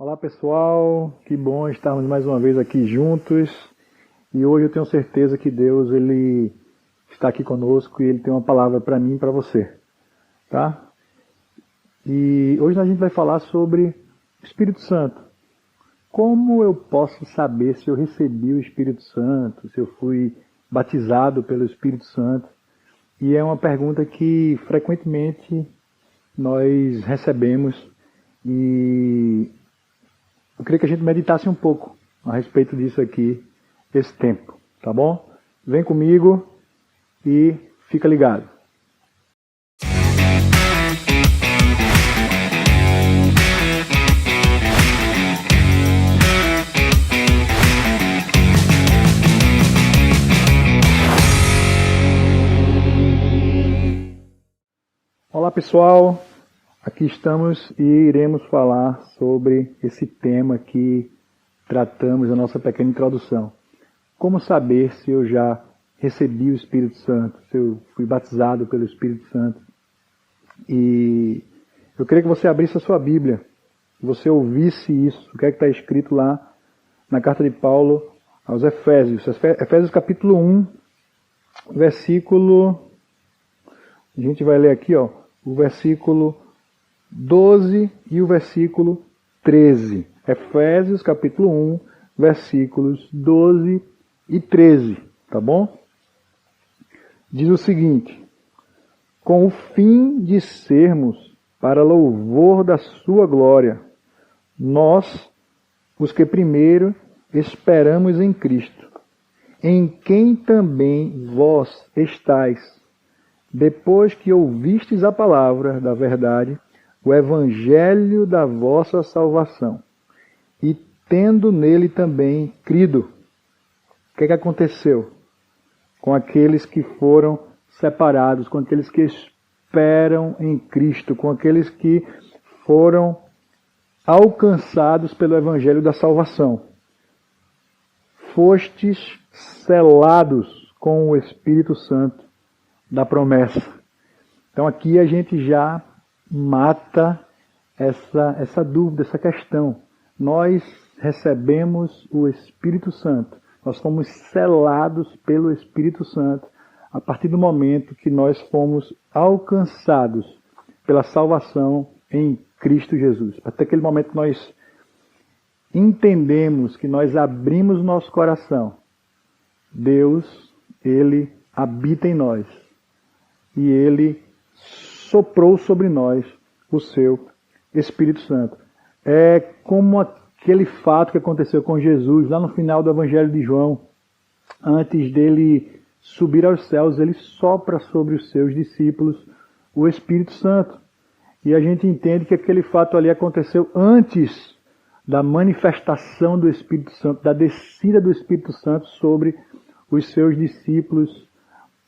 Olá pessoal, que bom estarmos mais uma vez aqui juntos e hoje eu tenho certeza que Deus ele está aqui conosco e Ele tem uma palavra para mim e para você, tá? E hoje a gente vai falar sobre o Espírito Santo. Como eu posso saber se eu recebi o Espírito Santo, se eu fui batizado pelo Espírito Santo? E é uma pergunta que frequentemente nós recebemos e eu queria que a gente meditasse um pouco a respeito disso aqui, esse tempo, tá bom? Vem comigo e fica ligado. Olá pessoal, aqui estamos e iremos falar sobre esse tema que tratamos na nossa pequena introdução. Como saber se eu já recebi o Espírito Santo, se eu fui batizado pelo Espírito Santo? E eu queria que você abrisse a sua Bíblia, que você ouvisse isso, o que é que está escrito lá na carta de Paulo aos Efésios. Efésios capítulo 1, versículo... A gente vai ler aqui, ó, o versículo 12 e o versículo 13. Efésios capítulo 1, versículos 12 e 13, tá bom? Diz o seguinte: com o fim de sermos para louvor da sua glória, nós, os que primeiro esperamos em Cristo, em quem também vós estáis, depois que ouvistes a palavra da verdade, o evangelho da vossa salvação, e tendo nele também crido. O que é que aconteceu com aqueles que foram separados, com aqueles que esperam em Cristo, com aqueles que foram alcançados pelo evangelho da salvação? Fostes selados com o Espírito Santo da promessa. Então aqui a gente já mata essa dúvida, essa questão. Nós recebemos o Espírito Santo. Nós fomos selados pelo Espírito Santo a partir do momento que nós fomos alcançados pela salvação em Cristo Jesus. Até aquele momento que nós entendemos, que nós abrimos o nosso coração, Deus, Ele habita em nós. E Ele soprou sobre nós o seu Espírito Santo. É como aquele fato que aconteceu com Jesus, lá no final do Evangelho de João. Antes dele subir aos céus, ele sopra sobre os seus discípulos o Espírito Santo. E a gente entende que aquele fato ali aconteceu antes da manifestação do Espírito Santo, da descida do Espírito Santo sobre os seus discípulos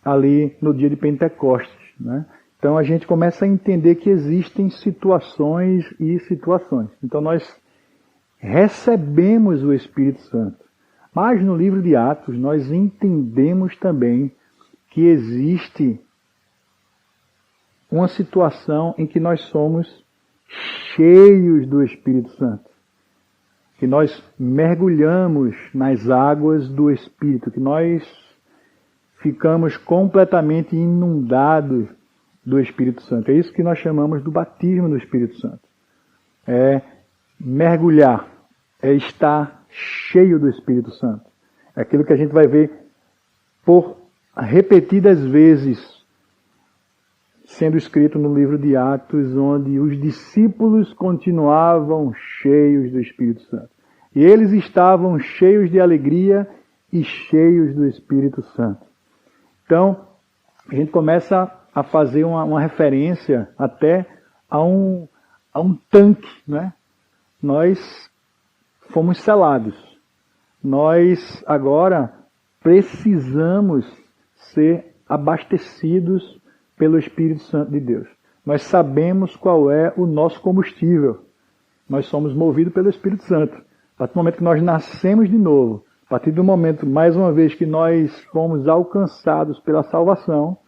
ali no dia de Pentecostes, né? Então a gente começa a entender que existem situações e situações. Então nós recebemos o Espírito Santo. Mas no livro de Atos nós entendemos também que existe uma situação em que nós somos cheios do Espírito Santo. Que nós mergulhamos nas águas do Espírito, que nós ficamos completamente inundados do Espírito Santo. É isso que nós chamamos do batismo do Espírito Santo. É mergulhar, é estar cheio do Espírito Santo. É aquilo que a gente vai ver por repetidas vezes sendo escrito no livro de Atos, onde os discípulos continuavam cheios do Espírito Santo. E eles estavam cheios de alegria e cheios do Espírito Santo. Então, a gente começa a fazer uma referência até a um tanque, né? Nós fomos selados. Nós agora precisamos ser abastecidos pelo Espírito Santo de Deus. Nós sabemos qual é o nosso combustível. Nós somos movidos pelo Espírito Santo. A partir do momento que nós nascemos de novo, a partir do momento, mais uma vez, que nós fomos alcançados pela salvação,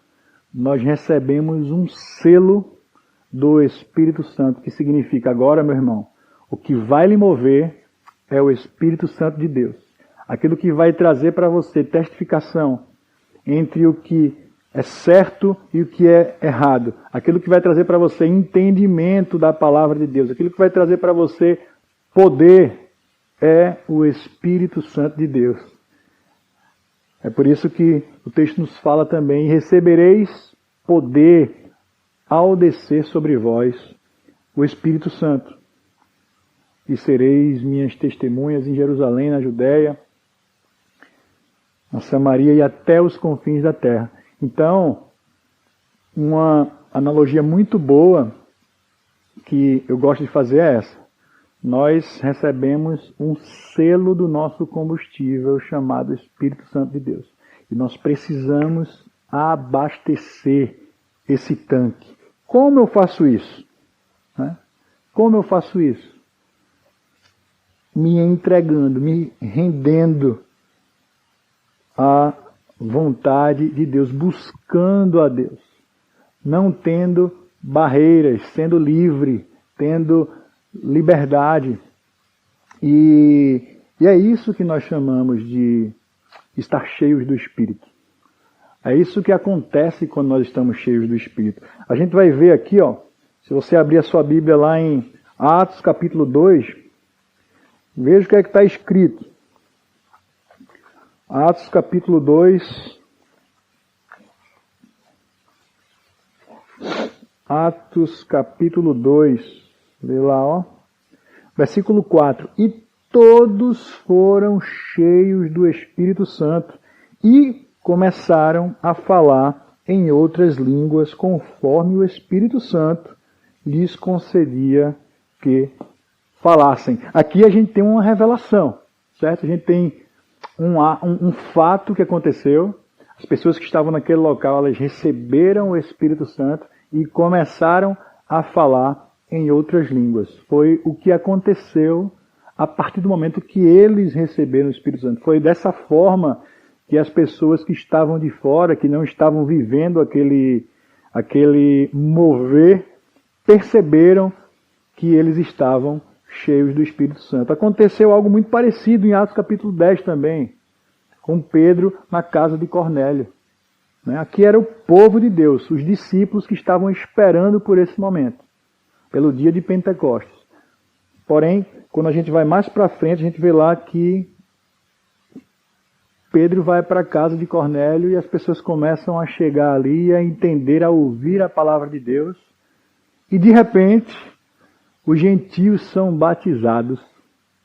nós recebemos um selo do Espírito Santo, que significa agora, meu irmão, O que vai lhe mover é o Espírito Santo de Deus. Aquilo que vai trazer para você testificação entre o que é certo e o que é errado. Aquilo que vai trazer para você entendimento da palavra de Deus. Aquilo que vai trazer para você poder é o Espírito Santo de Deus. É por isso que o texto nos fala também: recebereis poder ao descer sobre vós o Espírito Santo. E sereis minhas testemunhas em Jerusalém, na Judéia, na Samaria e até os confins da terra. Então, uma analogia muito boa que eu gosto de fazer é essa. Nós recebemos um selo do nosso combustível chamado Espírito Santo de Deus. E nós precisamos abastecer esse tanque. Como eu faço isso? Como eu faço isso? Me entregando, me rendendo à vontade de Deus, buscando a Deus, não tendo barreiras, sendo livre, tendo liberdade. E é isso que nós chamamos de estar cheios do Espírito. É isso que acontece quando nós estamos cheios do Espírito. A gente vai ver aqui, se você abrir a sua Bíblia lá em Atos capítulo 2, veja o que é que está escrito. Atos capítulo 2. Atos capítulo 2. Vê lá, versículo 4. E todos foram cheios do Espírito Santo e começaram a falar em outras línguas, conforme o Espírito Santo lhes concedia que falassem. Aqui a gente tem uma revelação, certo? A gente tem um fato que aconteceu. As pessoas que estavam naquele local, elas receberam o Espírito Santo e começaram a falar em outras línguas. Foi o que aconteceu a partir do momento que eles receberam o Espírito Santo. Foi dessa forma que as pessoas que estavam de fora, que não estavam vivendo aquele mover, perceberam que eles estavam cheios do Espírito Santo. Aconteceu algo muito parecido em Atos capítulo 10 também, com Pedro na casa de Cornélio. Aqui era o povo de Deus, os discípulos que estavam esperando por esse momento, pelo dia de Pentecostes. Porém, quando a gente vai mais para frente, a gente vê lá que Pedro vai para a casa de Cornélio e as pessoas começam a chegar ali, a entender, a ouvir a palavra de Deus. E de repente, os gentios são batizados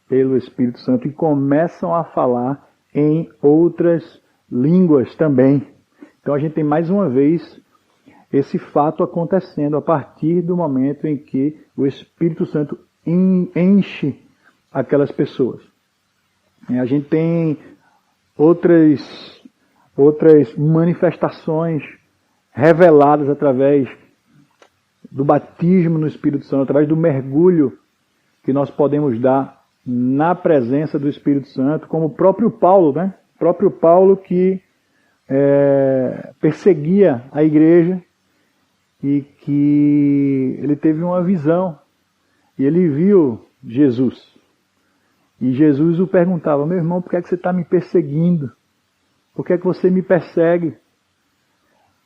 pelo Espírito Santo e começam a falar em outras línguas também. Então a gente tem mais uma vez esse fato acontecendo a partir do momento em que o Espírito Santo enche aquelas pessoas. A gente tem outras manifestações reveladas através do batismo no Espírito Santo, através do mergulho que nós podemos dar na presença do Espírito Santo, como o próprio Paulo, O próprio Paulo que perseguia a igreja e que ele teve uma visão e ele viu Jesus. E Jesus o perguntava: meu irmão, por que é que você está me perseguindo? Por que é que você me persegue?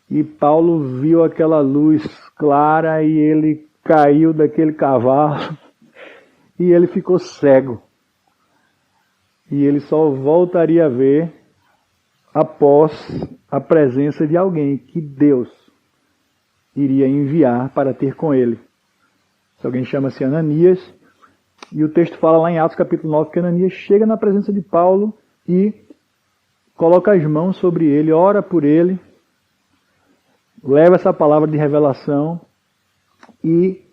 E Paulo viu aquela luz clara e ele caiu daquele cavalo e ele ficou cego. E ele só voltaria a ver após a presença de alguém que Deus iria enviar para ter com ele. Esse alguém chama-se Ananias. E o texto fala lá em Atos capítulo 9 que Ananias chega na presença de Paulo e coloca as mãos sobre ele, ora por ele, leva essa palavra de revelação e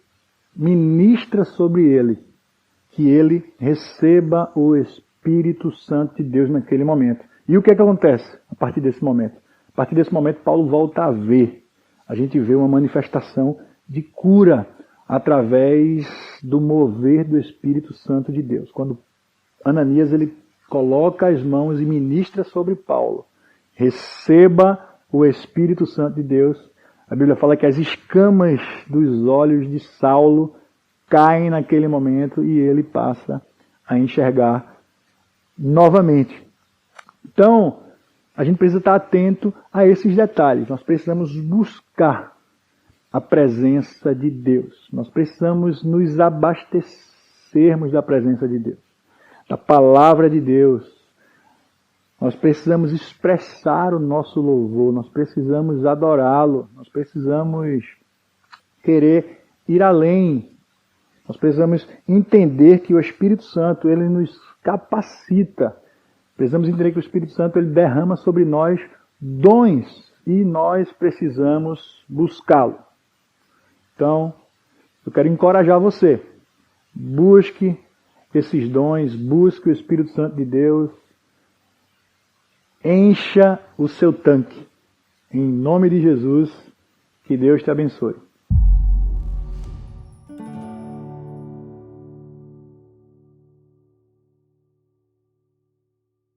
ministra sobre ele, que ele receba o Espírito Santo de Deus naquele momento. E o que é que acontece a partir desse momento? A partir desse momento, Paulo volta a ver. A gente vê uma manifestação de cura através do mover do Espírito Santo de Deus. Quando Ananias ele coloca as mãos e ministra sobre Paulo, receba o Espírito Santo de Deus. A Bíblia fala que as escamas dos olhos de Saulo caem naquele momento e ele passa a enxergar novamente. Então, a gente precisa estar atento a esses detalhes. Nós precisamos buscar a presença de Deus. Nós precisamos nos abastecermos da presença de Deus, da palavra de Deus. Nós precisamos expressar o nosso louvor, nós precisamos adorá-lo, nós precisamos querer ir além. Nós precisamos entender que o Espírito Santo, ele nos capacita. Precisamos entender que o Espírito Santo, ele derrama sobre nós dons e nós precisamos buscá-lo. Então, eu quero encorajar você. Busque esses dons, busque o Espírito Santo de Deus. Encha o seu tanque. Em nome de Jesus, que Deus te abençoe.